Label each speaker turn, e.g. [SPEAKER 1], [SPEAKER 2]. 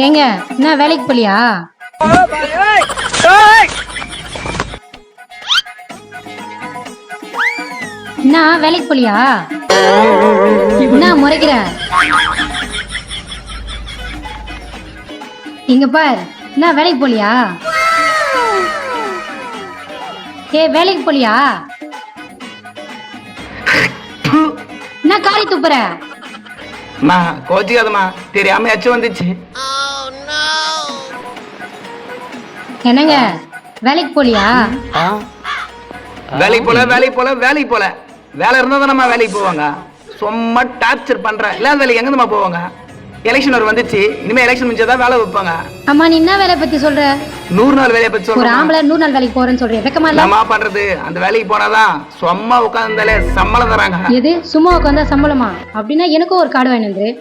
[SPEAKER 1] ஏங்க என்ன வேலைக்கு போலியா? என்ன வேலைக்கு போலியா? என்ன முறைக்கிற? இங்க பார், என்ன வேலைக்கு போலியா? வேலைக்கு போலியா? என்ன காரி துப்புற?
[SPEAKER 2] அம்மா கோச்சிக்காதம்மா, தெரியாம எச்சு வந்துச்சு.
[SPEAKER 1] என்னங்க வேலைக்கு போலியா?
[SPEAKER 2] வேலைக்கு போல வேலை இருந்தா தானம்மா வேலைக்கு போவாங்க. சும்மா டார்ச்சர் பண்ற இல்ல வேலைக்கு எங்கம்மா போவாங்க? எலெக்ஷன் வர வந்துச்சு, இனிமே எலெக்ஷன் முடிஞ்சாதான் வேலை வைப்பாங்க.
[SPEAKER 1] அம்மா நீ என்ன வேலையை பத்தி சொல்ற?
[SPEAKER 2] 100 நாள் வேலையை பத்தி சொல்ற.
[SPEAKER 1] ஒரு ஆம்பளை 100 நாள் வேலைக்கு போறேன்னு சொல்றேன், வெக்கமா இல்ல?
[SPEAKER 2] என்னம்மா பண்றது, அந்த வேலைக்கு போனாதான் சும்மா உட்கார்ந்தாலே சம்பளம் தராங்க.
[SPEAKER 1] எது சும்மா உட்காந்தா சம்பளமா? அப்படின்னா எனக்கும் ஒரு கார்டு வாங்கி வந்துரு.